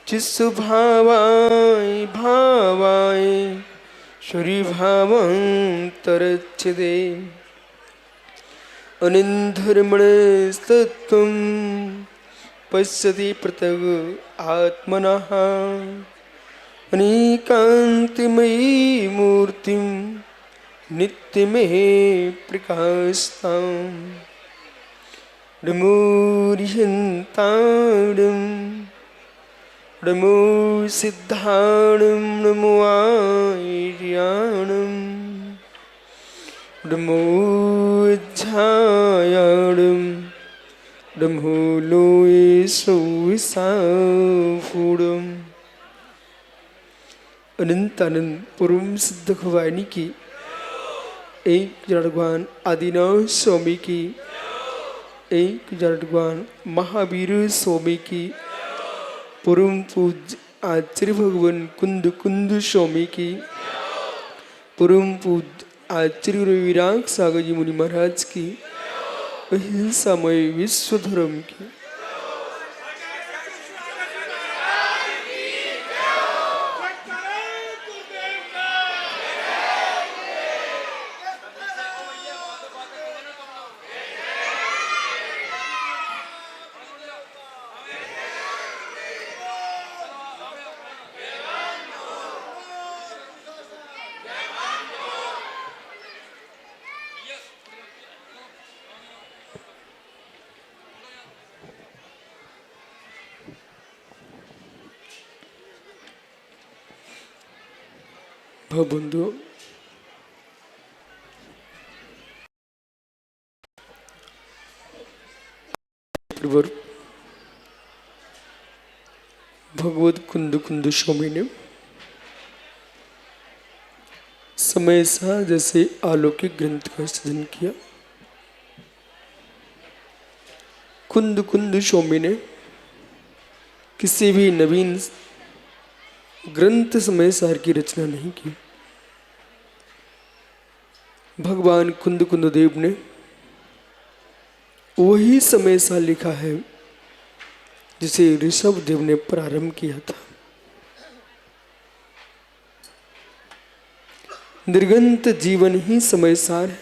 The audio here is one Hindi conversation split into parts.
चित्स्वभावाय भावाय शरीभावान्तरच्छिदे अनिन्धर्मणस्तत्त्वं पश्यति पृथग् आत्मनः अनेकान्तिमयी मूर्तिं नित्यमेव प्रकाशताम् नमोऽरिहन्ताणं नमो सिद्धाणं नमो आर्याणं नमो अध्यायाणं नमो लोयेशोऽसाफूडम्। अनंत अनंत पूर्व सिद्ध भवानी की, एक जड़गवान आदिनाथ स्वामी की, एक जड़गवान महावीर स्वामी की, परम पूज्य आचार्य भगवान कुंद कुंद स्वामी की, परम पूज्य आचार्य विराग सागर जी मुनि महाराज की, अहिंसामय विश्व धर्म की। बंधु, भगवत कुंद कुंद स्वामी ने समय सा जैसे अलौकिक ग्रंथ का सृजन किया। कुंद कुंद स्वामी ने किसी भी नवीन ग्रंथ समय सार की रचना नहीं की। भगवान कुंद कुंद देव ने वही समय सा लिखा है जिसे ऋषभ देव ने प्रारंभ किया था। निर्गंत जीवन ही समय सार है,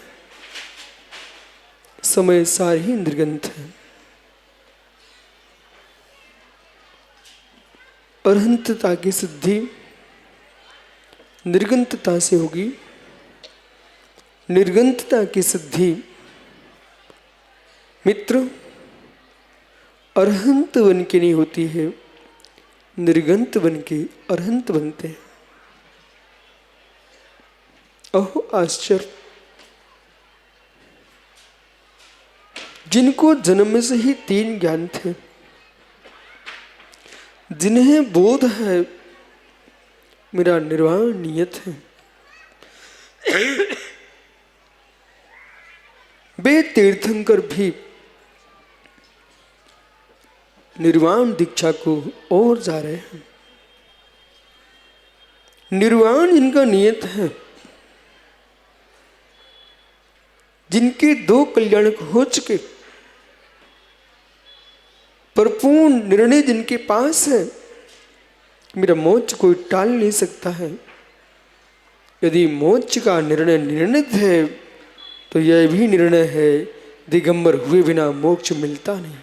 समय सार ही निर्गंत है। अरहंतता की सिद्धि निर्गंतता से होगी, निर्गंतता की सिद्धि मित्र अरहंत बन के नहीं होती है, निर्गंत बन के अरहंत बनते हैं। अहो आश्चर्य! जिनको जन्म से ही 3 ज्ञान थे, जिन्हें बोध है मेरा निर्वाण नियत है, वे तीर्थंकर भी निर्वाण दीक्षा को और जा रहे हैं। निर्वाण जिनका नियत है, जिनके 2 कल्याणक हो चुके, परिपूर्ण निर्णय जिनके पास है, मेरा मोक्ष कोई टाल नहीं सकता है। यदि मोक्ष का निर्णय निर्णित है तो यह भी निर्णय है दिगंबर हुए बिना मोक्ष मिलता नहीं।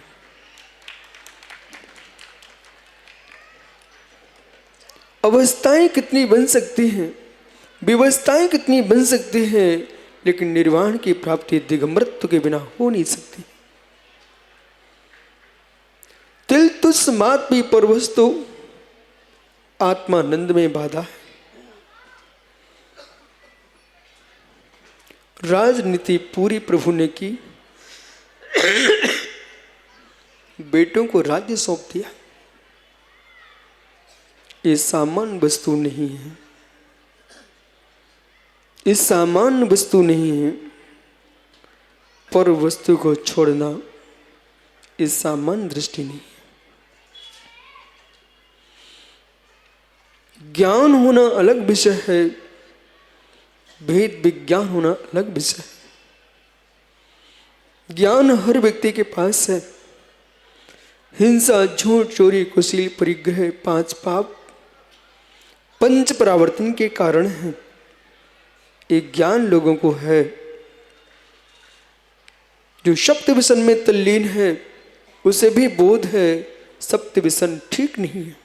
अवस्थाएं कितनी बन सकती हैं, व्यवस्थाएं कितनी बन सकती हैं, लेकिन निर्वाण की प्राप्ति दिगंबरत्व के बिना हो नहीं सकती। तिल तुस मात भी परवस्तु आत्मानंद में बाधा है। राजनीति पूरी प्रभु ने की, बेटों को राज्य सौंप दिया। ये सामान्य वस्तु नहीं है, ये सामान्य वस्तु नहीं है। पर वस्तु को छोड़ना ये सामान्य दृष्टि नहीं है। ज्ञान होना अलग विषय है, भेद विज्ञान होना अलग विषय है। ज्ञान हर व्यक्ति के पास है, हिंसा, झूठ, चोरी, कुशील, परिग्रह 5 पाप 5 परावर्तन के कारण हैं। एक ज्ञान लोगों को है, जो सप्त व्यसन में तल्लीन है, उसे भी बोध है सप्त व्यसन ठीक नहीं है।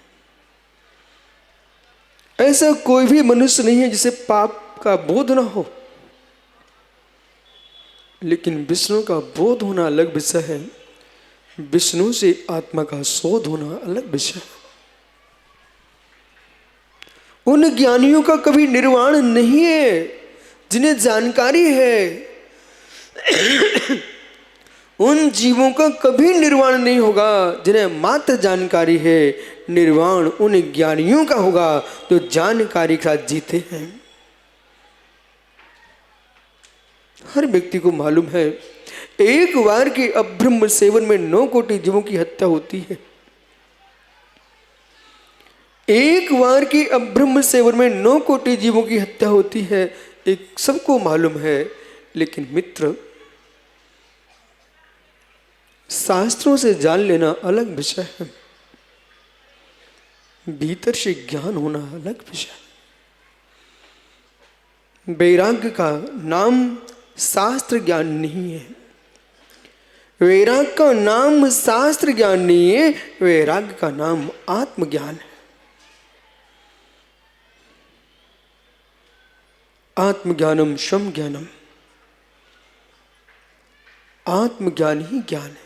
ऐसा कोई भी मनुष्य नहीं है जिसे पाप का बोध न हो, लेकिन विष्णु का बोध होना अलग विषय है, विष्णु से आत्मा का शोध होना अलग विषय है। उन ज्ञानियों का कभी निर्वाण नहीं है जिन्हें जानकारी है। उन जीवों का कभी निर्वाण नहीं होगा जिन्हें मात्र जानकारी है। निर्वाण उन ज्ञानियों का होगा जो जानकारी के साथ जीते हैं। हर व्यक्ति को मालूम है एक बार के अब्रह्म सेवन में 9 कोटि जीवों की हत्या होती है। एक बार की अब्रह्म सेवन में 9 कोटि जीवों की हत्या होती है, एक सबको मालूम है। लेकिन मित्र, शास्त्रों से जान लेना अलग विषय है, भीतर से ज्ञान होना अलग विषय है। वैराग्य का नाम शास्त्र ज्ञान नहीं है, वैराग्य का नाम शास्त्र ज्ञान नहीं है, वैराग्य का नाम आत्मज्ञान है। आत्मज्ञानम शम ज्ञानम, आत्मज्ञान ही ज्ञान है।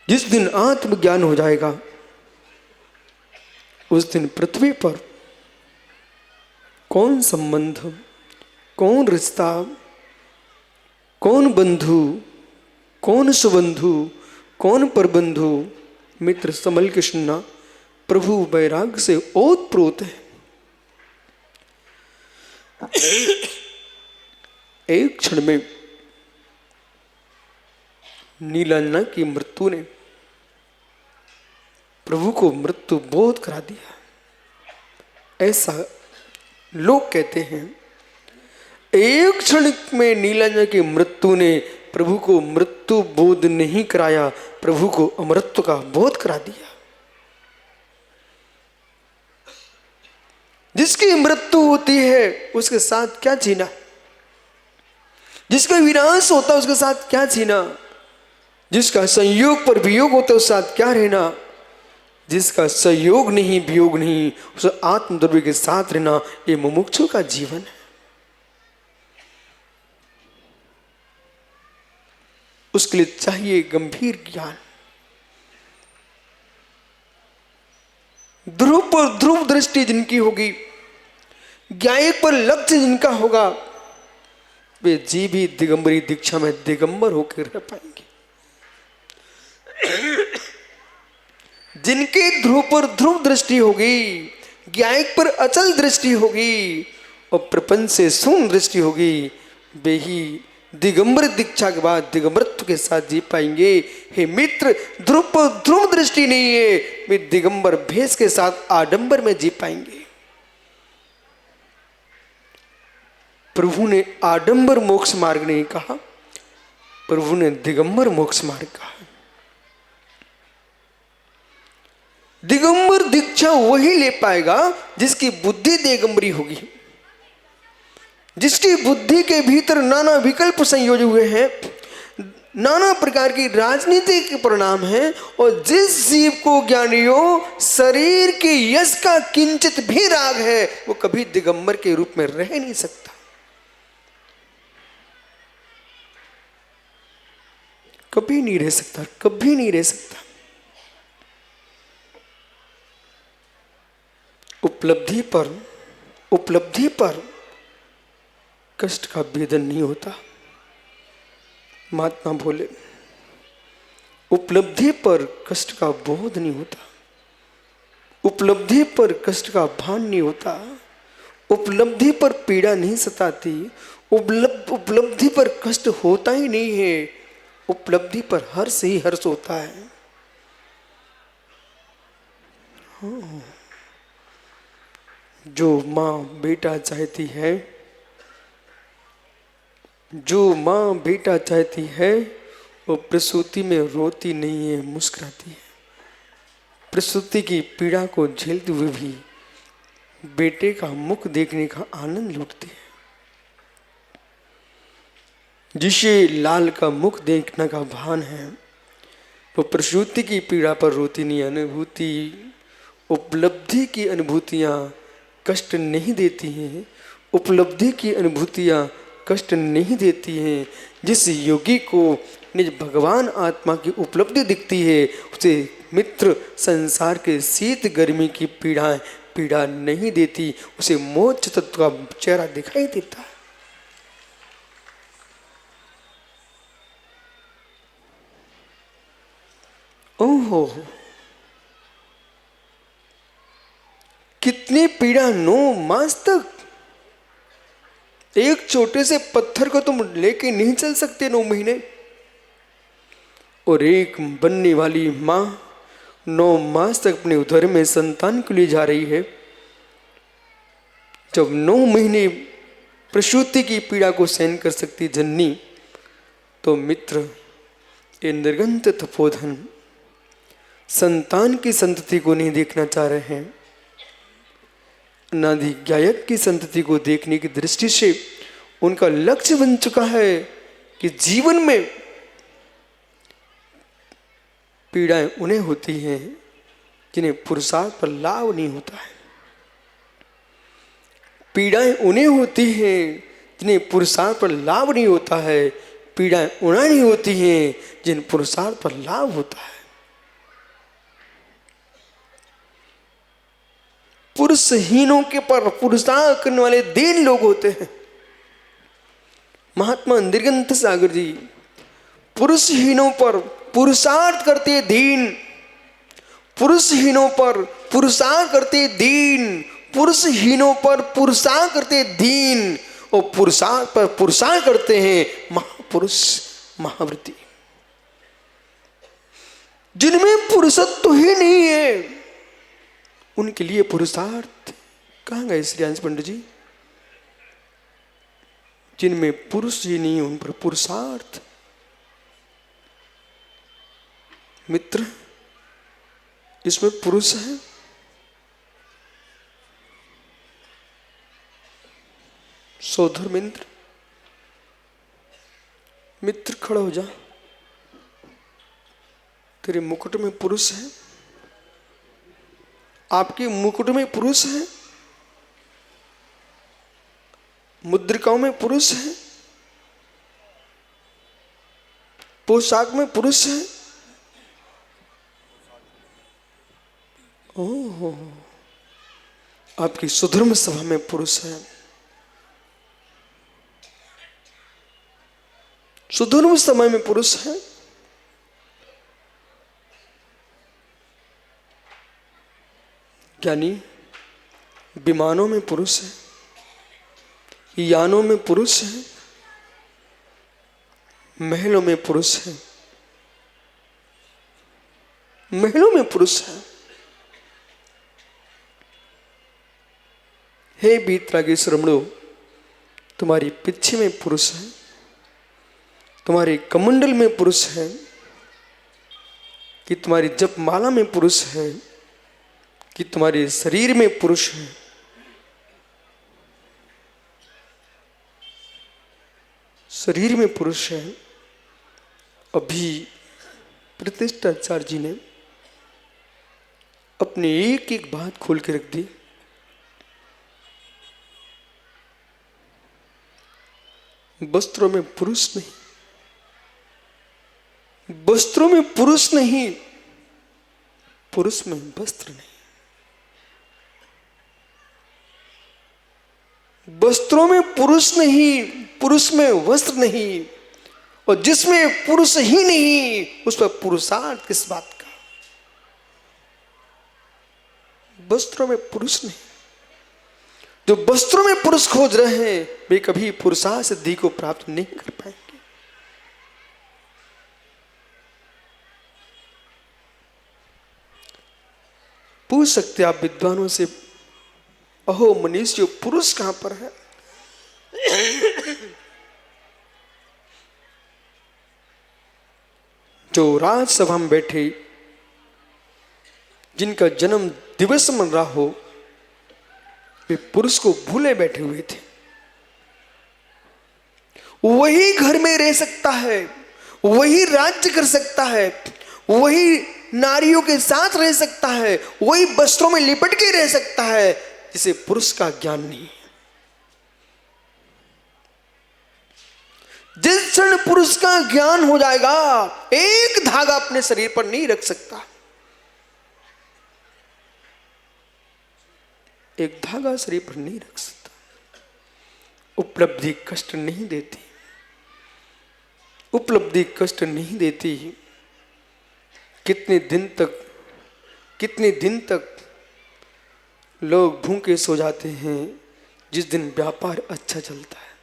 जिस दिन आत्मज्ञान हो जाएगा उस दिन पृथ्वी पर कौन संबंध, कौन रिश्ता, कौन बंधु, कौन सुबंधु, कौन परबंधु, मित्र संभल के सुनना, प्रभु वैराग्य से ओतप्रोत है। एक क्षण में नीलांजना की मृत्यु ने प्रभु को मृत्यु बोध करा दिया, ऐसा लोग कहते हैं। एक क्षण में नीलांजना की मृत्यु ने प्रभु को मृत्यु बोध नहीं कराया, प्रभु को अमृतत्व का बोध करा दिया। जिसकी मृत्यु होती है उसके साथ क्या छीना, जिसका विनाश होता है उसके साथ क्या छीना, जिसका संयोग पर वियोग होता है उसके साथ क्या रहना, जिसका संयोग नहीं वियोग नहीं उस आत्मद्रव्य के साथ रहना, ये मुमुक्षु का जीवन है। उसके लिए चाहिए गंभीर ज्ञान। ध्रुव पर ध्रुव दृष्टि जिनकी होगी, ज्ञायक पर लक्ष्य जिनका होगा, वे जी भी दिगंबरी दीक्षा में दिगंबर होकर रह पाएंगे। जिनके ध्रुव पर ध्रुव दृष्टि होगी, ज्ञायक पर अचल दृष्टि होगी और प्रपंच से शून्य दृष्टि होगी, वे ही दिगंबर दीक्षा के बाद दिगंबरत्व के साथ जी पाएंगे। हे मित्र, ध्रुव पर ध्रुव दृष्टि नहीं है, वे दिगंबर भेष के साथ आडंबर में जी पाएंगे। प्रभु ने आडंबर मोक्ष मार्ग नहीं कहा, प्रभु ने दिगंबर मोक्ष मार्ग कहा। दिगंबर दीक्षा वही ले पाएगा जिसकी बुद्धि दिगंबरी होगी, जिसकी बुद्धि के भीतर नाना विकल्प संयोजे हुए हैं, नाना प्रकार की राजनीति के परिणाम हैं, और जिस जीव को ज्ञानियों शरीर के यश का किंचित भी राग है, वो कभी दिगंबर के रूप में रह नहीं सकता। कभी नहीं रह सकता, कभी नहीं रह सकता। उपलब्धि पर कष्ट का वेदन नहीं होता। महात्मा बोले, उपलब्धि पर कष्ट का बोध नहीं होता, उपलब्धि पर कष्ट का भान नहीं होता, उपलब्धि पर पीड़ा नहीं सताती, उपलब्धि पर कष्ट होता ही नहीं है, उपलब्धि पर हर्ष ही हर्ष होता है। जो माँ बेटा चाहती है, जो माँ बेटा चाहती है, वो प्रसूति में रोती नहीं है, मुस्कुराती है। प्रसूति की पीड़ा को झेलते हुए भी बेटे का मुख देखने का आनंद लूटती है। जिसे लाल का मुख देखने का भान है, वो प्रसूति की पीड़ा पर रोती नहीं। अनुभूति, उपलब्धि की अनुभूतियाँ कष्ट नहीं देती हैं। उपलब्धि की अनुभूतियाँ कष्ट नहीं देती हैं। जिस योगी को निज भगवान आत्मा की उपलब्धि दिखती है, उसे मित्र संसार के शीत गर्मी की पीड़ा नहीं देती। उसे मोक्ष तत्व का चेहरा दिखाई देता है। ओहो, कितनी पीड़ा 9 मास तक। एक छोटे से पत्थर को तुम लेके नहीं चल सकते 9 महीने। और एक बनने वाली माँ 9 मास तक अपने उदर में संतान के लिए जा रही है। जब 9 महीने प्रसूति की पीड़ा को सहन कर सकती जननी, तो मित्र ये निर्गंत तपोधन संतान की संतति को नहीं देखना चाह रहे हैं। अनादि गायक की संतति को देखने की दृष्टि से उनका लक्ष्य बन चुका है कि जीवन में पीड़ाएं उन्हें होती हैं जिन्हें पुरुषार्थ पर लाभ नहीं होता है। पीड़ाएं उन्हें होती हैं जिन्हें पुरुषार्थ पर लाभ नहीं होता है। पीड़ाएं उन्हें नहीं होती हैं जिन पुरुषार्थ पर लाभ होता है। पुरुषहीनों के पर पुरुषार्थ करने वाले दीन लोग होते हैं। महात्मा निर्गंत सागर जी पुरुषहीनों पर पुरुषार्थ करते दीन, पुरुषहीनों पर पुरुषार्थ करते दीन, पुरुषहीनों पर पुरुषार्थ करते दीन, और पुरुषार्थ पर पुरुषार्थ करते हैं महापुरुष महाव्रती, जिनमें पुरुषत्व ही नहीं है। उनके लिए पुरुषार्थ कहाँ गए श्री हंस पंडित जी? जिनमें पुरुष ही नहीं, उन पर पुरुषार्थ। मित्र, इसमें पुरुष है। सौधर्मेंद्र, मित्र खड़ा हो जा। तेरे मुकुट में पुरुष है, आपके मुकुट में पुरुष है, मुद्रिकाओं में पुरुष है, पोशाक में पुरुष है। ओहो, आपकी सुधर्म सभा में पुरुष है। सुधर्म सभा में पुरुष है। यानी विमानों में पुरुष है, यानों में पुरुष है, महलों में पुरुष है, महलों में पुरुष है। हे बीतरागी श्रमणों, तुम्हारी पिछे में पुरुष है, तुम्हारे कमंडल में पुरुष है, कि तुम्हारी जपमाला में पुरुष है, कि तुम्हारे शरीर में पुरुष है। शरीर में पुरुष है। अभी प्रतिष्ठाचार्य जी ने अपनी एक एक बात खोल के रख दी। वस्त्रों में पुरुष नहीं, वस्त्रों में पुरुष नहीं, पुरुष में वस्त्र नहीं। वस्त्रों में पुरुष नहीं, पुरुष में वस्त्र नहीं, और जिसमें पुरुष ही नहीं उस पर पुरुषार्थ किस बात का? वस्त्रों में पुरुष नहीं। जो वस्त्रों में पुरुष खोज रहे हैं वे कभी पुरुषार्थ सिद्धि को प्राप्त नहीं कर पाएंगे। पूछ सकते आप विद्वानों से, अहो मनीष, जो पुरुष कहां पर है? जो राजसभा में बैठे, जिनका जन्म दिवस मन रहा हो, वे पुरुष को भूले बैठे हुए थे। वही घर में रह सकता है, वही राज्य कर सकता है, वही नारियों के साथ रह सकता है, वही वस्त्रों में लिपट के रह सकता है, जिसे पुरुष का ज्ञान नहीं है। जिस क्षण पुरुष का ज्ञान हो जाएगा, एक धागा अपने शरीर पर नहीं रख सकता। एक धागा शरीर पर नहीं रख सकता। उपलब्धि कष्ट नहीं देती, उपलब्धि कष्ट नहीं देती। कितने दिन तक लोग भूखे सो जाते हैं जिस दिन व्यापार अच्छा चलता है।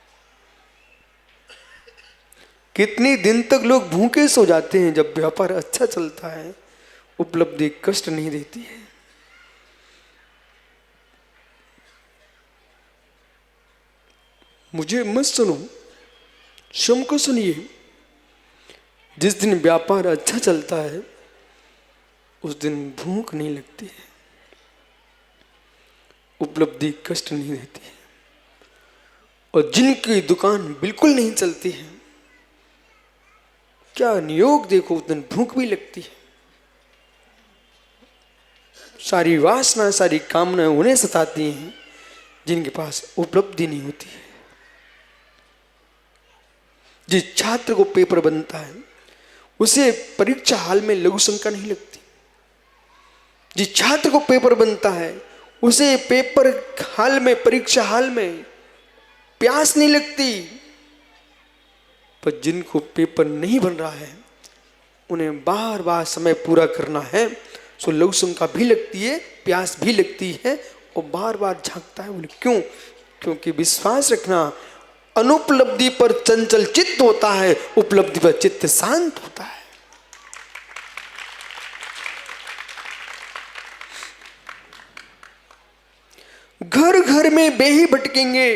कितने दिन तक लोग भूखे सो जाते हैं जब व्यापार अच्छा चलता है। उपलब्धि कष्ट नहीं देती है। मुझे मत सुनो, स्वयं को सुनिए। जिस दिन व्यापार अच्छा चलता है उस दिन भूख नहीं लगती है, उपलब्धि कष्ट नहीं देती है। और जिनकी दुकान बिल्कुल नहीं चलती है, क्या नियोग देखो, उस दिन भूख भी लगती है। सारी वासना, सारी कामनाएं उन्हें सताती हैं जिनके पास उपलब्धि नहीं होती है। जिस छात्र को पेपर बनता है उसे परीक्षा हाल में लघु शंका नहीं लगती। जिस छात्र को पेपर बनता है उसे पेपर हाल में, परीक्षा हाल में प्यास नहीं लगती। पर जिनको पेपर नहीं बन रहा है उन्हें बार बार समय पूरा करना है, सो लघु शंका भी लगती है, प्यास भी लगती है और बार बार झांकता है। बोले क्यों? क्योंकि विश्वास रखना, अनुपलब्धि पर चंचल चित्त होता है, उपलब्धि पर चित्त शांत होता है। घर घर में बेही भटकेंगे,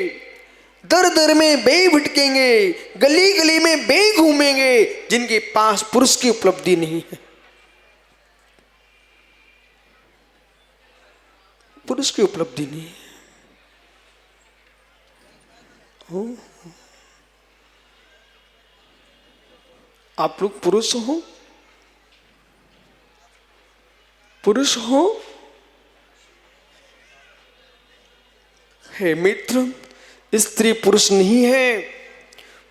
दर दर में बेही भटकेंगे, गली गली में बेही घूमेंगे जिनके पास पुरुष की उपलब्धि नहीं है। पुरुष की उपलब्धि नहीं है। आप लोग पुरुष हो, पुरुष हो हे मित्र। स्त्री पुरुष नहीं है,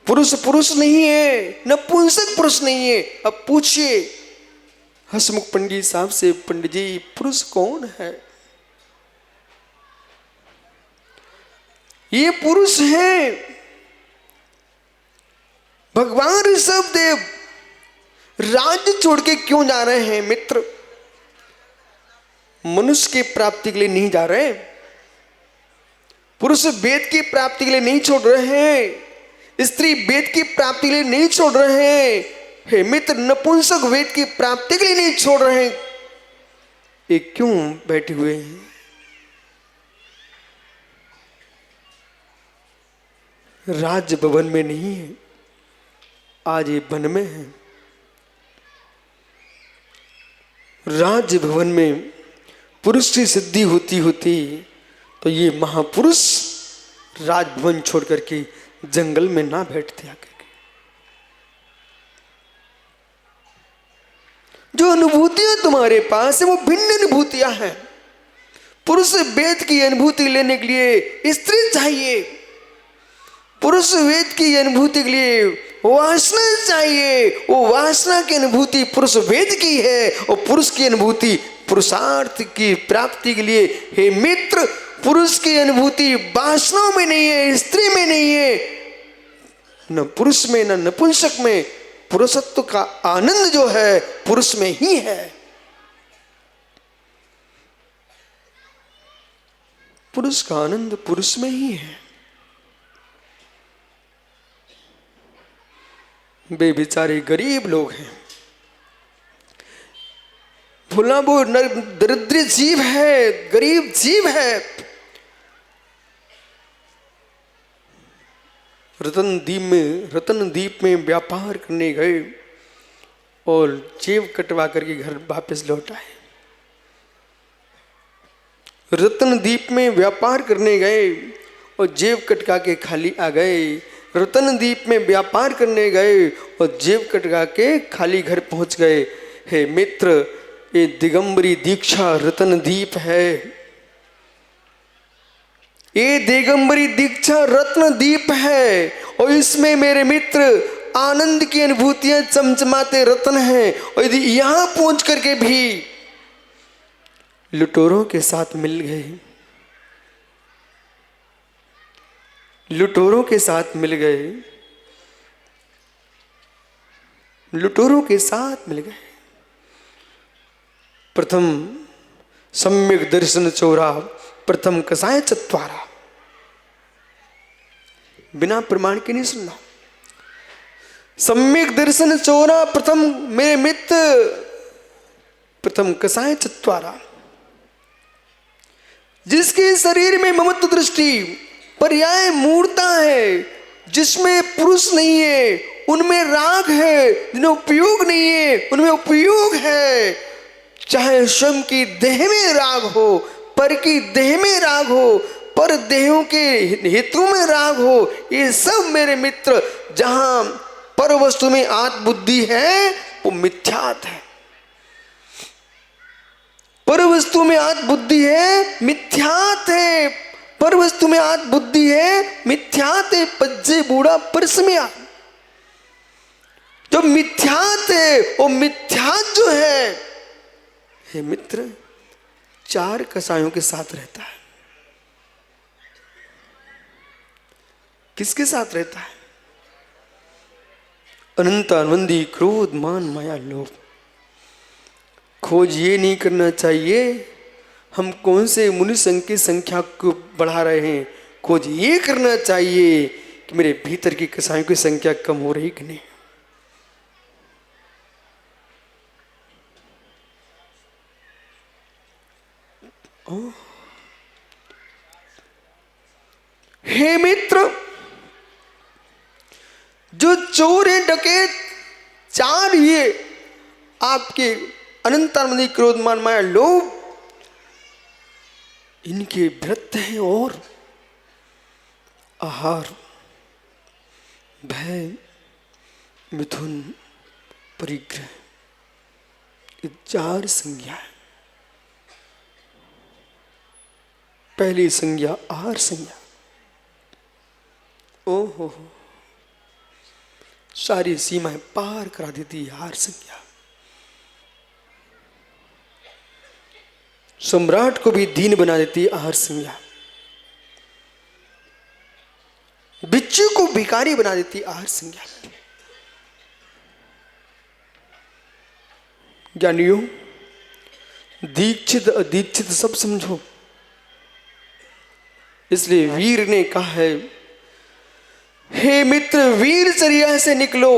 पुरुष पुरुष नहीं है, नपुंसक पुरुष नहीं है। अब पूछिए हसमुख पंडित साहब से, पंडित जी पुरुष कौन है? ये पुरुष है भगवान ऋषभ देव। राज्य छोड़ के क्यों जा रहे हैं मित्र? मनुष्य की प्राप्ति के लिए नहीं जा रहे। पुरुष वेद की प्राप्ति के लिए नहीं छोड़ रहे हैं, स्त्री वेद की प्राप्ति के लिए नहीं छोड़ रहे हैं। हे मित्र, नपुंसक वेद की प्राप्ति के लिए नहीं छोड़ रहे हैं। ये क्यों बैठे हुए हैं? राज्य भवन में नहीं है, आज ये वन में है। राज्य भवन में पुरुष की सिद्धि होती होती तो ये महापुरुष राजभवन छोड़ करके जंगल में ना बैठते आकर के। जो अनुभूतियां तुम्हारे पास है वो भिन्न अनुभूतियां हैं। पुरुष वेद की अनुभूति लेने के लिए स्त्री चाहिए, पुरुष वेद की अनुभूति के लिए वासना चाहिए। वो वासना की अनुभूति पुरुष वेद की है और पुरुष की अनुभूति पुरुषार्थ की प्राप्ति के लिए। हे मित्र, पुरुष की अनुभूति वासनाओं में नहीं है, स्त्री में नहीं है, न पुरुष में न नपुंसक में। पुरुषत्व का आनंद जो है पुरुष में ही है। पुरुष का आनंद पुरुष में ही है। वे बेचारे गरीब लोग हैं, भोला वो दरिद्र जीव है, गरीब जीव है। रतन द्वीप में व्यापार करने गए, और जेब कटवा करके घर वापस लौट आए। रत्नदीप में व्यापार करने गए और जेब कटका के खाली आ गए। रत्नदीप में व्यापार करने गए और जेब कटका के खाली घर पहुंच गए। हे मित्र, ये दिगंबरी दीक्षा रत्नदीप है। ये दिगंबरी दीक्षा रत्नदीप है और इसमें मेरे मित्र आनंद की अनुभूतियां चमचमाते रत्न हैं। और यदि यहां पहुंच करके भी लुटेरों के साथ मिल गए, लुटेरों के साथ मिल गए, लुटेरों के साथ मिल गए। प्रथम सम्यक दर्शन चोरा, प्रथम कसाय चत्वारा। बिना प्रमाण के नहीं सुनना। सम्यक दर्शन चोरा प्रथम मेरे मित्र, प्रथम कसाय चत्वारा। जिसके शरीर में ममत्व दृष्टि पर्याय मूर्ता है, जिसमें पुरुष नहीं है उनमें राग है, जिन्हें उपयोग नहीं है उनमें उपयोग है। चाहे स्वयं की देह में राग हो, पर की देह में राग हो, पर देहों के हेतु में राग हो, ये सब मेरे मित्र जहां पर वस्तु में आत्म बुद्धि है वो मिथ्यात है। पर वस्तु में आत्म बुद्धि है मिथ्यात है। पर वस्तु में आत्म बुद्धि है मिथ्यात है। पज्जे बूढ़ा परस में आ। जो मिथ्यात है वो मिथ्यात जो है हे मित्र चार कसायों के साथ रहता है। किसके साथ रहता है? अनंत आनंदी, क्रोध, मान, माया, लोभ। खोज ये नहीं करना चाहिए हम कौन से मुनि संघ की संख्या को बढ़ा रहे हैं। खोज ये करना चाहिए कि मेरे भीतर की कसायों की संख्या कम हो रही कि नहीं। हे मित्र, जो चोर है, डकैत, चार ये आपके अनंतानंदी, क्रोध, मान, माया, लोभ, इनके व्रत हैं। और आहार, भय, मिथुन, परिग्रह, ये चार संज्ञा है। पहली संज्ञा आहार संज्ञा। ओहो, सारी सीमाएं पार करा देती है आहार संज्ञा। सम्राट को भी दीन बना देती है आहार संज्ञा। बिच्छू को भिखारी बना देती है आहार संज्ञा। ज्ञानियों, दीक्षित अदीक्षित सब समझो। इसलिए वीर ने कहा है, हे मित्र, वीरचर्या से निकलो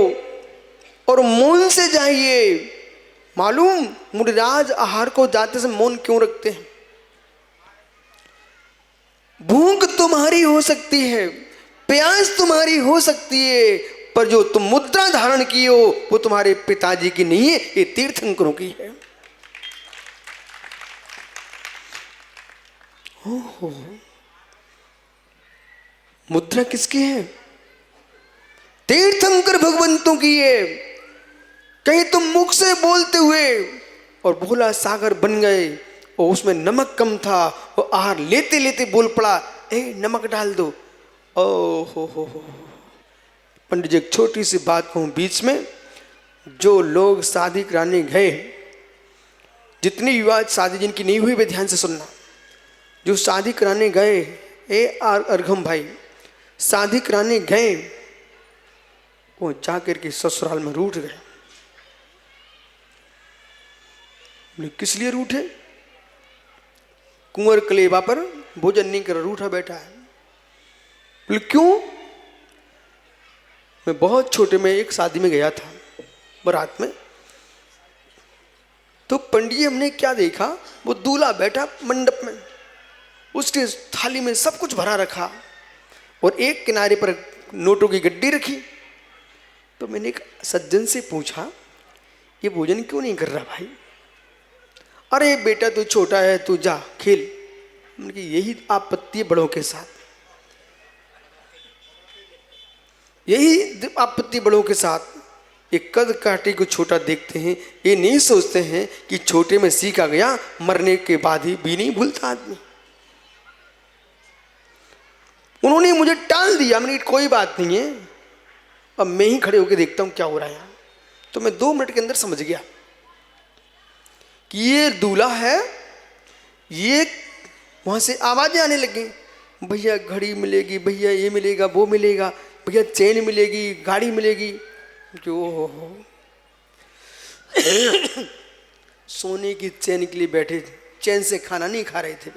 और मौन से जाइए। मालूम मुनिराज आहार को जाते से मौन क्यों रखते हैं? भूख तुम्हारी हो सकती है, प्यास तुम्हारी हो सकती है, पर जो तुम मुद्रा धारण की हो वो तुम्हारे पिताजी की नहीं है, ये तीर्थंकरों की है। ओहो, मुद्रा किसकी है? तीर्थंकर भगवंतों की है। कहीं तुम मुख से बोलते हुए और भोला सागर बन गए और उसमें नमक कम था, वो आहार लेते लेते बोल पड़ा, नमक डाल दो। ओ हो। पंडित जी, एक छोटी सी बात कहूं बीच में। जो लोग शादी कराने गए, जितनी विवाह शादी जिनकी नहीं हुई वे ध्यान से सुनना। जो शादी कराने गए, अर्घम भाई शादी कराने गए, वो जाकर के ससुराल में रूठ गए। किस लिए रूठे? कुंवर कलेवा पर भोजन नहीं कर रूठा बैठा है। बोले क्यों? मैं बहुत छोटे में एक शादी में गया था बारात में, तो पंडित जी हमने क्या देखा, वो दूल्हा बैठा मंडप में, उसके थाली में सब कुछ भरा रखा और एक किनारे पर नोटों की गड्डी रखी। तो मैंने एक सज्जन से पूछा, ये भोजन क्यों नहीं कर रहा भाई? अरे बेटा तू छोटा है, तू जा खेल। उनकी यही आपत्ति है बड़ों के साथ, यही आपत्ति बड़ों के साथ। ये कद काटे को छोटा देखते हैं, ये नहीं सोचते हैं कि छोटे में सीखा गया मरने के बाद ही भी नहीं भूलता आदमी। उन्होंने मुझे टाल दिया, मैंने कोई बात नहीं है, अब मैं ही खड़े होकर देखता हूं क्या हो रहा है यहाँ। तो मैं 2 मिनट के अंदर समझ गया कि ये दूल्हा है। ये वहां से आवाजें आने लगी, भैया घड़ी मिलेगी, भैया ये मिलेगा, वो मिलेगा, भैया चेन मिलेगी, गाड़ी मिलेगी। जो हो सोने की चैन के लिए बैठे, चैन से खाना नहीं खा रहे थे,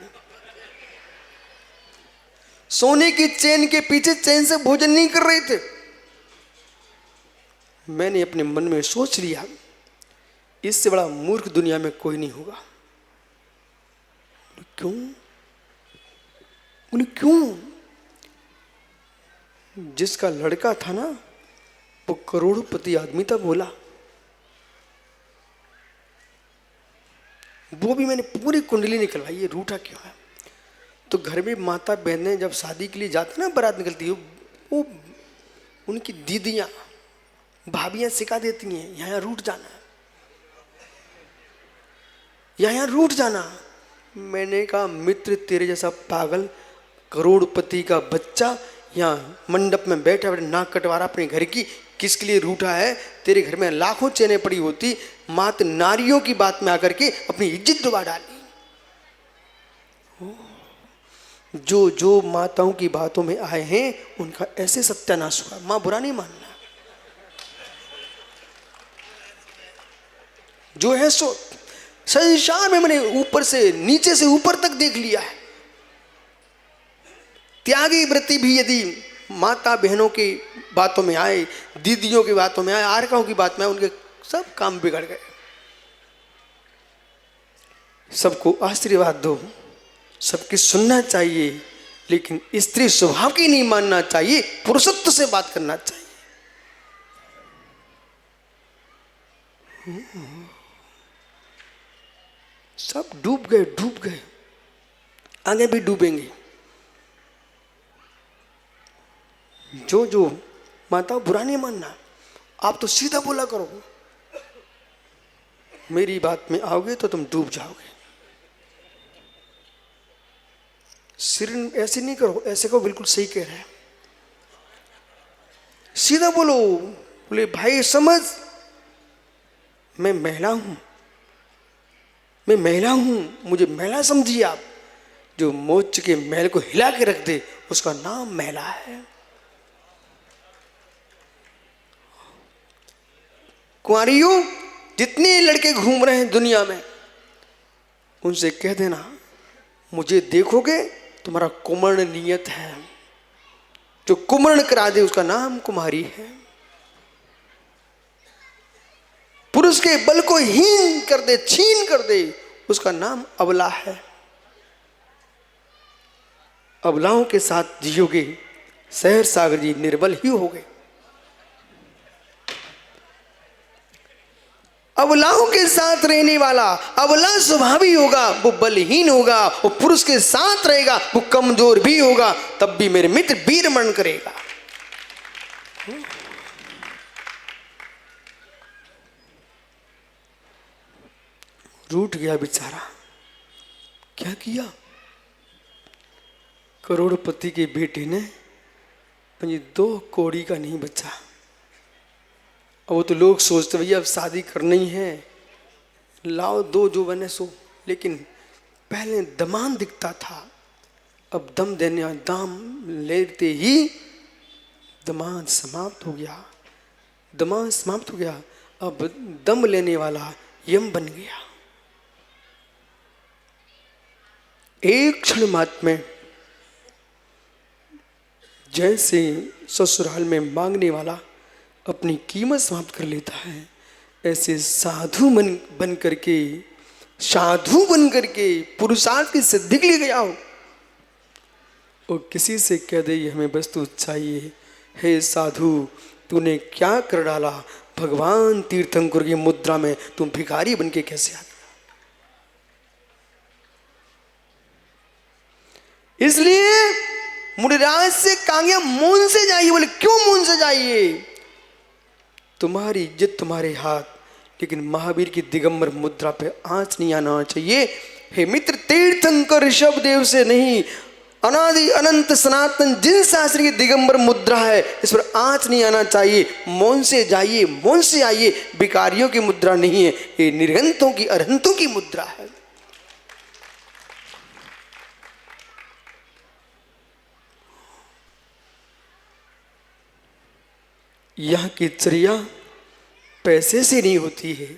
सोने की चैन के पीछे चैन से भोजन नहीं कर रहे थे। मैंने अपने मन में सोच लिया, इससे बड़ा मूर्ख दुनिया में कोई नहीं होगा। क्यों? बोले क्यों? जिसका लड़का था ना वो करोड़पति आदमी था, बोला। वो भी मैंने पूरी कुंडली निकलवाई, ये रूठा क्यों है। तो घर में माता बहनें जब शादी के लिए जाते ना, बारात निकलती है, वो उनकी दीदियां भाभियां सिखा देती हैं, यहाँ रूठ जाना, यहाँ रूठ जाना। मैंने कहा मित्र तेरे जैसा पागल करोड़पति का बच्चा यहाँ मंडप में बैठा बैठे नाक कटवा रहा अपने घर की, किसके लिए रूठा है? तेरे घर में लाखों चेनें पड़ी होती, मात नारियों की बात में आकर के अपनी इज्जत डुबा डाली। जो जो माताओं की बातों में आए हैं उनका ऐसे सत्यानाश हुआ। मां बुरा नहीं मानना, जो है सो संसार में मैंने ऊपर से नीचे से ऊपर तक देख लिया है। त्यागी वृत्ति भी यदि माता बहनों की बातों में आए, दीदियों की बातों में आए, आरकाओं की बात में आए, उनके सब काम बिगड़ गए। सबको आशीर्वाद दो, सबकी सुनना चाहिए, लेकिन स्त्री स्वभाव की नहीं मानना चाहिए, पुरुषत्व से बात करना चाहिए। सब डूब गए, आगे भी डूबेंगे। जो माता बुरा नहीं मानना, आप तो सीधा बोला करो, मेरी बात में आओगे तो तुम डूब जाओगे। सिर ऐसे नहीं करो, ऐसे को बिल्कुल सही कह रहे हैं, सीधा बोलो। बोले भाई समझ, मैं महिला हूं, मैं महिला हूं, मुझे महिला समझिए आप। जो मोच के महल को हिला के रख दे उसका नाम महिला है। कुंवारियों, जितने लड़के घूम रहे हैं दुनिया में, उनसे कह देना मुझे देखोगे तुम्हारा कुमर्ण नियत है। जो कुमर्ण करा दे उसका नाम कुमारी है। पुरुष के बल को हीन कर दे, छीन कर दे, उसका नाम अबला है। अबलाओं के साथ जियोगे, सहर सागर जी निर्बल ही होगे। अबलाओं के साथ रहने वाला अबला स्वभावी होगा, वो बलहीन होगा। वो पुरुष के साथ रहेगा, वो कमजोर भी होगा, तब भी मेरे मित्र वीर मरण करेगा। रूठ गया बेचारा, क्या किया? करोड़पति के बेटे ने 2 कौड़ी का नहीं बचा। अब वो तो लोग सोचते भैया अब शादी करनी ही है, लाओ 2 जो बने सो। लेकिन पहले दमान दिखता था, अब दम देने दाम लेते ही दमान समाप्त हो गया। दमान समाप्त हो गया, अब दम लेने वाला यम बन गया। एक क्षण मात्र में जैसे ससुराल में मांगने वाला अपनी कीमत समाप्त कर लेता है, ऐसे साधु बन करके पुरुषार्थ की सिद्धि के लिए गया हो और किसी से कह दे हमें वस्तु चाहिए, हे साधु तूने क्या कर डाला, भगवान तीर्थंकर की मुद्रा में तुम भिखारी बन के कैसे आ गए? इसलिए मुनिराज से कहा गया मौन से जाइए। बोले क्यों मौन से जाइए? तुम्हारी इज्जत तुम्हारे हाथ, लेकिन महावीर की दिगंबर मुद्रा पे आंच नहीं आना चाहिए। हे मित्र, तीर्थंकर ऋषभदेव से नहीं, अनादि अनंत सनातन जिन शास्त्री की दिगंबर मुद्रा है, इस पर आंच नहीं आना चाहिए। मौन से जाइए, मौन से आइए। भिखारियों की मुद्रा नहीं है, ये निर्गंतों की, अरहंतों की मुद्रा है। यहाँ की चर्या पैसे से नहीं होती है,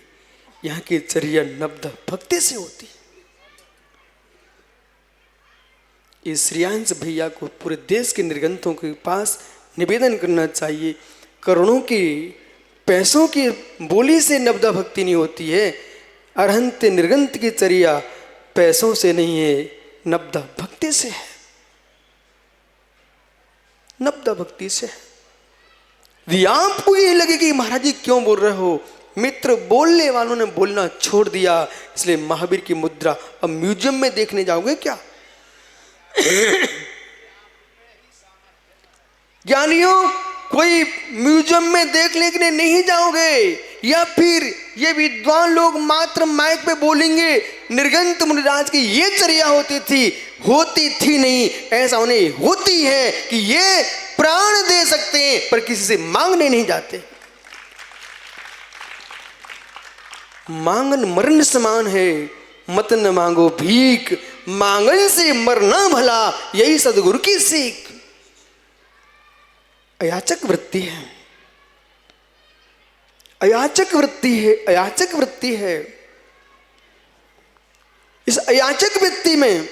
यहाँ की चर्या नब्द भक्ति से होती है। इस श्रेयांश भैया को पूरे देश के निर्गंतों के पास निवेदन करना चाहिए। करोड़ों के पैसों की बोली से नब्दा भक्ति नहीं होती है। अरहंत निर्गंत की चर्या पैसों से नहीं है, नब्दा भक्ति से है, नब्दा भक्ति से है। यदि आपको ये लगे कि महाराज जी क्यों बोल रहे हो, मित्र, बोलने वालों ने बोलना छोड़ दिया, इसलिए महावीर की मुद्रा अब म्यूजियम में देखने जाओगे क्या? ज्ञानियों, कोई म्यूजियम में देखने के लिए नहीं जाओगे, या फिर ये विद्वान लोग मात्र माइक पे बोलेंगे निर्गंत मुनिराज की ये चर्या होती थी नहीं, ऐसा उन्हें होती है कि ये प्राण दे सकते हैं पर किसी से मांगने नहीं जाते। मांगन मरण समान है, मत न मांगो भीख, मांगन से मरना भला, यही सदगुरु की सीख। अयाचक वृत्ति है, अयाचक वृत्ति है, अयाचक वृत्ति है। इस अयाचक वृत्ति में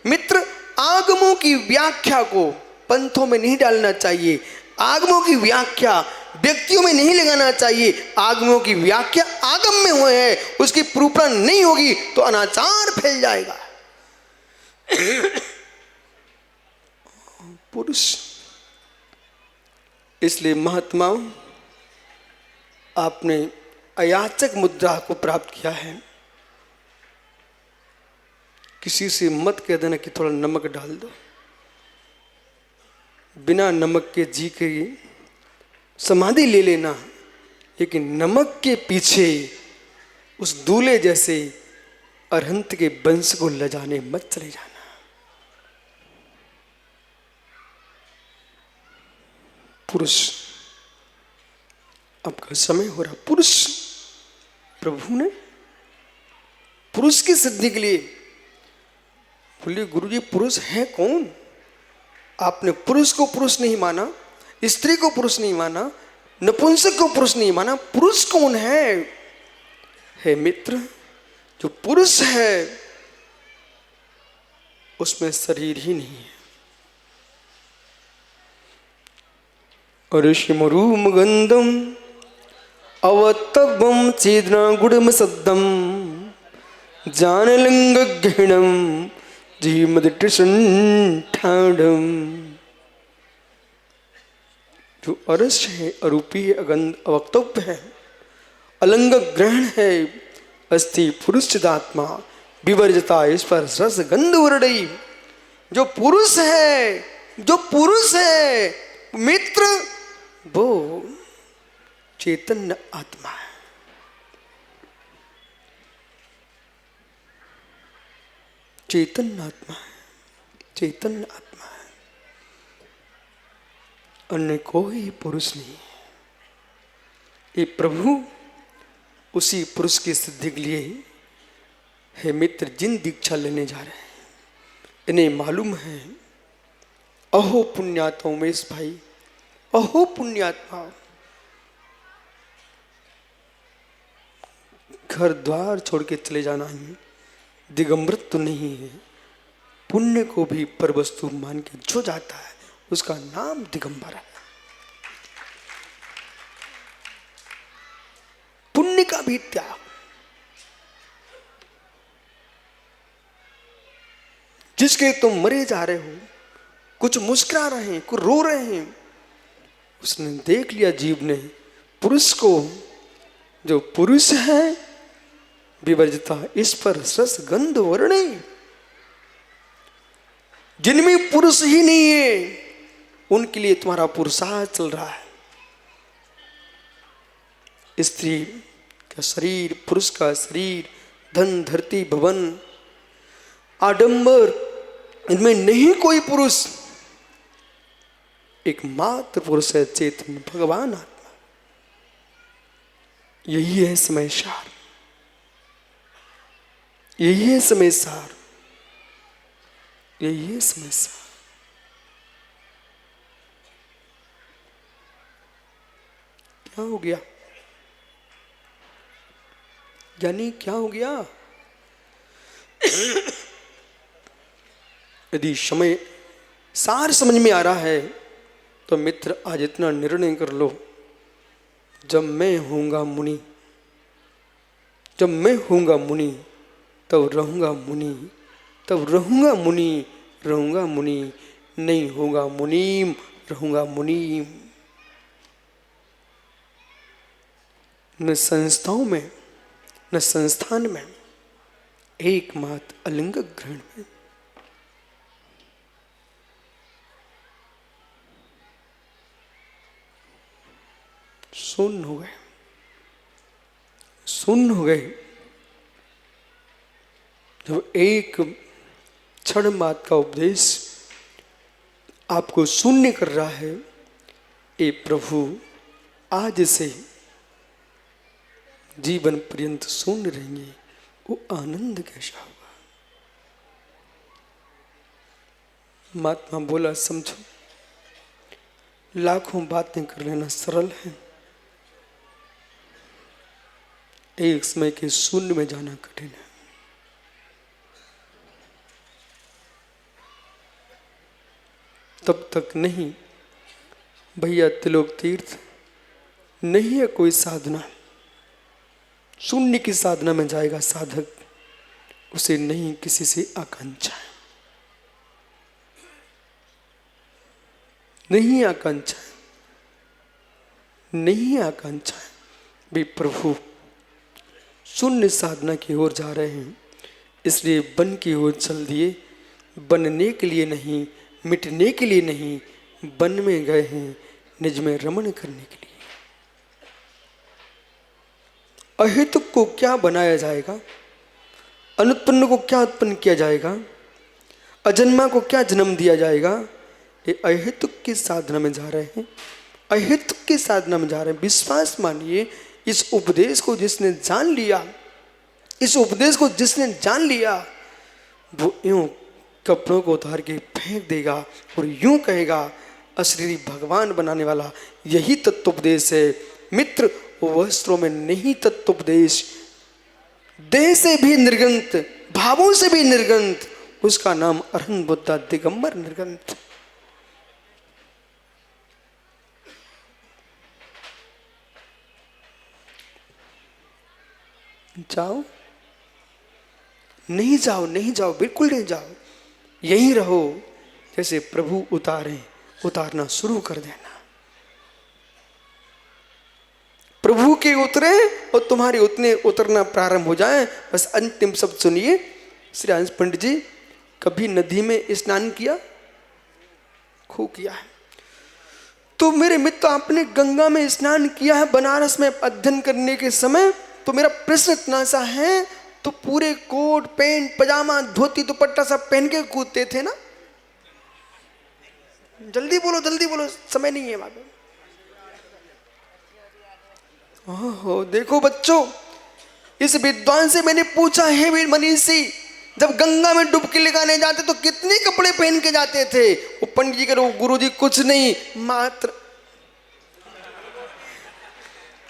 मित्र आगमों की व्याख्या को पंथों में नहीं डालना चाहिए, आगमों की व्याख्या व्यक्तियों में नहीं लगाना चाहिए। आगमों की व्याख्या आगम में हुए है, उसकी प्रूफा नहीं होगी तो अनाचार फैल जाएगा। पुरुष, इसलिए महात्माओं, आपने अयाचक मुद्रा को प्राप्त किया है। किसी से मत कह देना कि थोड़ा नमक डाल दो, बिना नमक के जी के समाधि ले लेना, लेकिन नमक के पीछे उस दूल्हे जैसे अरहंत के वंश को लजाने मत चले जाना। पुरुष, आपका समय हो रहा। पुरुष, प्रभु ने पुरुष की सिद्धि के लिए बोलिए, गुरुजी पुरुष है कौन? आपने पुरुष को पुरुष नहीं माना, स्त्री को पुरुष नहीं माना, नपुंसक को पुरुष नहीं माना। पुरुष कौन है? हे मित्र, जो पुरुष है उसमें शरीर ही नहीं है। ऋषिमरूम गंधम अवतबम चेदना गुड़म सद्दम जानलिंग घृणम ठाढ़म। जो अरस है, अरूपी है, अगंध अवक्तव्य है, अलंग ग्रहण है, अस्थि पुरुषदात्मा विवर्जता स्पर्श रस गंध वर्णई। जो पुरुष है, जो पुरुष है मित्र, वो चैतन्य आत्मा है। चैतन्य आत्मा है, चैतन्य आत्मा है, अन्य कोई पुरुष नहीं है। ये प्रभु उसी पुरुष की सिद्धि के लिए, हे मित्र, जिन दीक्षा लेने जा रहे हैं इन्हें मालूम है, अहो पुण्यात्मा उमेश भाई, अहो पुण्यात्मा, घर द्वार छोड़ के चले जाना ही दिगंबरत्व तो नहीं है। पुण्य को भी परवस्तु मान के जो जाता है उसका नाम दिगंबर है। पुण्य का भी त्याग। जिसके तुम मरे जा रहे हो, कुछ मुस्कुरा रहे हैं, कुछ रो रहे हैं, उसने देख लिया जीव ने पुरुष को जो पुरुष है विवर्जिता इस पर रस गंध वर्णे, जिनमें पुरुष ही नहीं है उनके लिए तुम्हारा पुरुषार्थ चल रहा है। स्त्री का शरीर, पुरुष का शरीर, धन धरती भवन आडंबर, इनमें नहीं कोई पुरुष, एकमात्र पुरुष है चेतन भगवान आत्मा। यही है समय सार, यही है समय सार, यही है समय सार। क्या हो गया यानी क्या हो गया? यदि समय सार समझ में आ रहा है तो मित्र आज इतना निर्णय कर लो, जब मैं होऊंगा मुनि, जब मैं होऊंगा मुनि तब रहूंगा मुनि, तब रहूंगा मुनि, रहूंगा मुनि, नहीं होगा मुनीम, रहूंगा मुनीम। न संस्थाओं में न संस्थान में, एकमात्र अलिंग ग्रहण में। शून्य हो गए, शून्य हो गए। जब एक क्षण मात्र का उपदेश आपको शून्य कर रहा है, ए प्रभु आज से जीवन पर्यंत शून्य रहेंगे, वो आनंद कैसा होगा? महात्मा बोला समझो, लाखों बातें कर लेना सरल है, एक समय के शून्य में जाना कठिन है। तब तक नहीं भैया त्रिलोक तीर्थ नहीं है कोई साधना। शून्य की साधना में जाएगा साधक, उसे नहीं किसी से आकांक्षा है, नहीं आकांक्षा है, नहीं आकांक्षा है। भी प्रभु शून्य साधना की ओर जा रहे हैं, इसलिए बन की ओर चल दिए। बनने के लिए नहीं, मिटने के लिए नहीं, बन में गए हैं निज में रमण करने के लिए। अहेतुक को क्या बनाया जाएगा, अनुत्पन्न को क्या उत्पन्न किया जाएगा, अजन्मा को क्या जन्म दिया जाएगा? ये अहेतुक की साधना में जा रहे हैं, अहेतुक की साधना में जा रहे हैं। विश्वास मानिए, इस उपदेश को जिसने जान लिया, इस उपदेश को जिसने जान लिया, वो यूं कपड़ों को उतार के फेंक देगा और यूं कहेगा अशरीरी भगवान बनाने वाला यही तत्वोपदेश है। मित्र, वस्त्रों में नहीं तत्वोपदेश, देह से भी निर्गंत, भावों से भी निर्गंत, उसका नाम अरहंत बुद्धा दिगंबर निर्गंत। जाओ, नहीं जाओ, नहीं जाओ, बिल्कुल नहीं जाओ, यहीं रहो। जैसे प्रभु उतारे, उतारना शुरू कर देना। प्रभु के उतरे और तुम्हारे उतने उतरना प्रारंभ हो जाए। बस अंतिम शब्द सुनिए। श्री हंस पंडित जी कभी नदी में स्नान किया? खूब किया है। तो मेरे मित्र, आपने गंगा में स्नान किया है बनारस में अध्ययन करने के समय? तो मेरा प्रश्न इतना सा है, तो पूरे कोट पैंट पजामा धोती दुपट्टा सब पहन के कूदते थे ना? जल्दी बोलो, जल्दी बोलो, समय नहीं है वहां पे। ओहो, देखो बच्चों, इस विद्वान से मैंने पूछा है मनीषी, जब गंगा में डुबकी लगाने जाते तो कितने कपड़े पहन के जाते थे? वो पंडित जी करो, गुरु जी कुछ नहीं, मात्र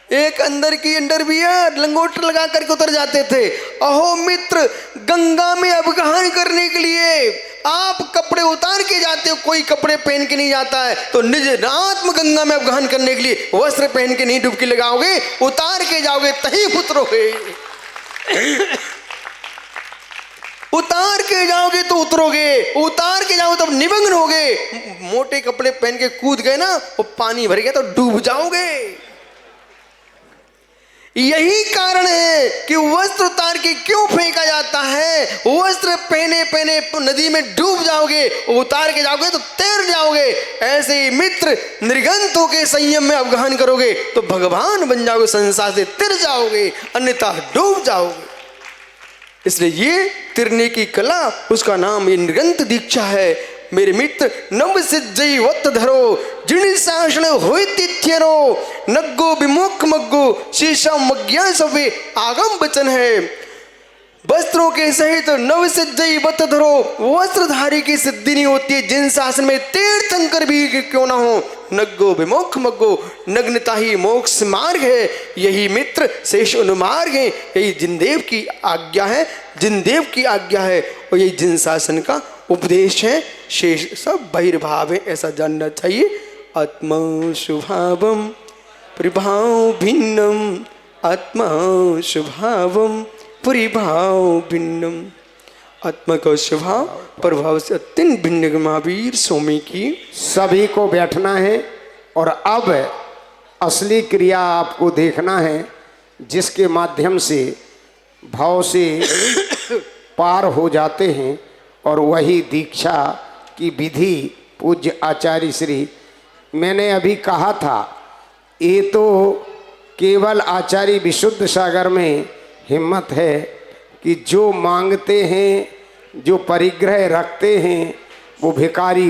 एक अंदर की अंडरवियर लंगोट लगा करके उतर जाते थे। अहो मित्र, गंगा में अवगाहन करने के लिए आप कपड़े उतार के जाते हो, कोई कपड़े पहन के नहीं जाता है। तो निज आत्म गंगा में अवगाहन करने के लिए वस्त्र पहन के नहीं डुबकी लगाओगे, उतार के जाओगे तहीं उतरोगे। उतार के जाओगे तो उतरोगे, उतार के जाओगे तब निमग्न होगे। मोटे कपड़े पहन के कूद गए ना, वो पानी भर गया तो डूब जाओगे। यही कारण है कि वस्त्र उतार के क्यों फेंका जाता है। वस्त्र पहने पहने नदी में डूब जाओगे, उतार के जाओगे तो तैर जाओगे। ऐसे ही मित्र निर्गंत होके संयम में अवगाहन करोगे तो भगवान बन जाओगे, संसार से तिर जाओगे, अन्यथा डूब जाओगे। इसलिए ये तिरने की कला, उसका नाम ये निर्गंत दीक्षा है। मेरे मित्र नव सिद्धि वत धरो जिन शासन होती थेरो नग्गो विमुख मग्गो शीशा मज्ञा सवे आगम वचन है। वस्त्रों के सहित नव सिद्धि वत धरो, वस्त्रधारी की सिद्धि नहीं होती है जिन शासन में तीर्थंकर भी क्यों ना हो। नग्गो विमुख मग्गो, नग्नता ही मोक्ष मार्ग है। यही मित्र शेष अनुमार्ग है। यही जिनदेव की आज्ञा है, जिनदेव की आज्ञा है, और यही जिन शासन का उपदेश है। शेष सब बहिर्भाव है, ऐसा जानना चाहिए। आत्मा शुभावम परिभाव भिन्नम, आत्मा शुभावम परिभाव भिन्नम। आत्मा का स्वभाव प्रभाव से अत्यंत भिन्न। महावीर स्वामी की सभी को बैठना है और अब असली क्रिया आपको देखना है, जिसके माध्यम से भाव से पार हो जाते हैं। और वही दीक्षा की विधि पूज्य आचार्य श्री, मैंने अभी कहा था, ये तो केवल आचार्य विशुद्ध सागर में हिम्मत है कि जो मांगते हैं, जो परिग्रह रखते हैं, वो भिखारी